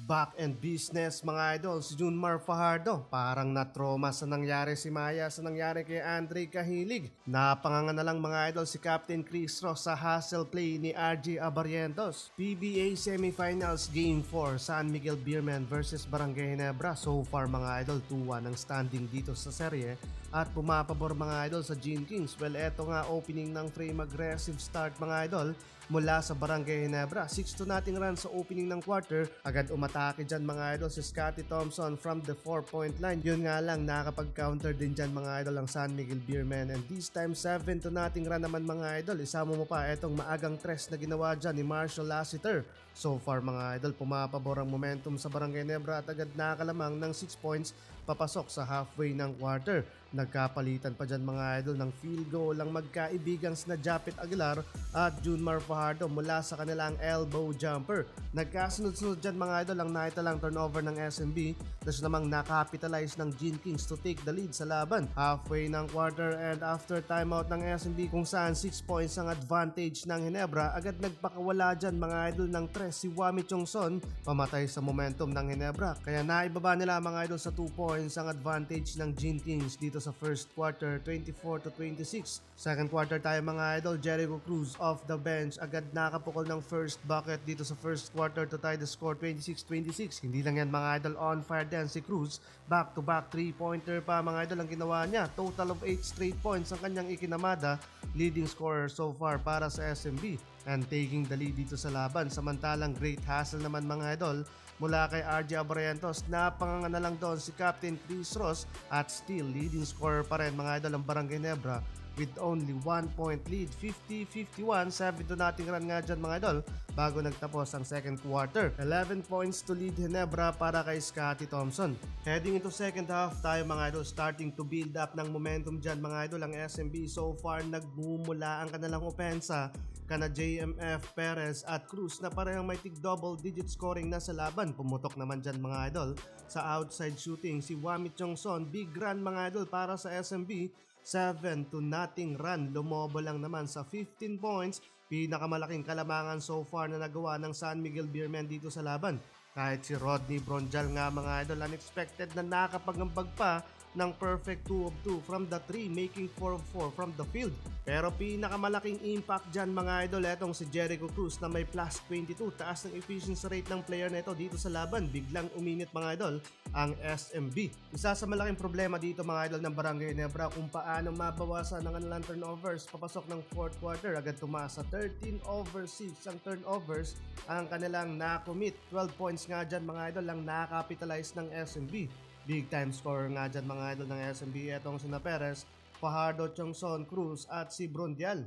Back and business mga idol, si Junmar Fajardo. Parang na-trauma sa nangyari si Maya sa nangyari kay Andre Cahilig. Napanganga na lang mga idol si Captain Chris Ross sa hustle play ni RJ Abarrientos. PBA Semifinals Game 4, San Miguel Beermen versus Barangay Ginebra. So far mga idol, 2-1 ang standing dito sa serye at pumapabor mga idol sa Gene Kings. Well, eto nga opening ng frame, aggressive start mga idol mula sa Barangay Ginebra. 6-2 nating run sa opening ng quarter. Agad umatake dyan mga idol si Scotty Thompson from the 4-point line. Yun nga lang, nakapag-counter din dyan mga idol ang San Miguel Beermen. And this time 7-2 nating run naman mga idol. Isama mo pa etong maagang tres na ginawa dyan ni Marshall Lassiter. So far mga idol, pumapabor ang momentum sa Barangay Ginebra at agad nakalamang ng 6 points papasok sa halfway ng quarter. Nagkapalitan pa dyan mga idol ng field goal ang magkaibigang sina Japet Aguilar at Junmar Fajardo mula sa kanilang elbow jumper. Nagkasunod-sunod dyan mga idol ang naitalang turnover ng SMB, tapos namang nakapitalize ng Gene Kings to take the lead sa laban. Halfway ng quarter and after timeout ng SMB kung saan 6 points ang advantage ng Ginebra, agad nagpakawala dyan mga idol ng tres si Wami Chongson, pamatay sa momentum ng Ginebra. Kaya naibaba nila mga idol sa 2 points ang advantage ng Gene Kings dito sa first quarter, 24-26. Second quarter tayo mga idol, Jericho Cruz off the bench, agad nakapukol ng first bucket dito sa first quarter to tie the score 26-26. Hindi lang yan mga idol, on fire din si Cruz. Back-to-back 3-pointer pa mga idol ang ginawa niya. Total of 8 straight points ang kanyang ikinamada. Leading scorer so far para sa SMB and taking the lead dito sa laban. Samantalang great hustle naman mga idol mula kay RJ Abarrientos. Napanganga na lang doon si Captain Chris Ross at still leading scorer pa rin mga idol ang Barangay Ginebra with only 1 point lead, 50-51. 7-2 nating run nga dyan mga idol bago nagtapos ang second quarter. 11 points to lead Ginebra para kay Scotty Thompson. Heading into second half tayo mga idol, starting to build up ng momentum dyan mga idol ang SMB. So far nagmumula ang kanilang opensa kana JMF, Perez at Cruz na parehong may tig-double digit scoring na sa laban. Pumutok naman dyan mga idol sa outside shooting si Wami Chongson. Big run mga idol para sa SMB. 7-0 run, lumobo lang naman sa 15 points. Pinakamalaking kalamangan so far na nagawa ng San Miguel Beermen dito sa laban. Kahit si Rodney Bronjal nga mga idol, unexpected na nakapagambag pa ng perfect 2 of 2 from the 3, making 4 of 4 from the field. Pero pinakamalaking impact dyan mga idol, etong si Jericho Cruz na may plus 22. Taas ng efficiency rate ng player na ito dito sa laban. Biglang uminit mga idol ang SMB. Isa sa malaking problema dito mga idol ng Barangay Ginebra kung paano mabawasan ng kanilang turnovers. Papasok ng fourth quarter, agad tumaas sa 13/6 ang turnovers ang kanilang nakomit. 12 points nga dyan mga idol ang nakapitalize ng SMB. Big time scorer nga dyan mga idol ng SMB, etong sina Perez, Fajardo, Chongson, Cruz at si Brondial.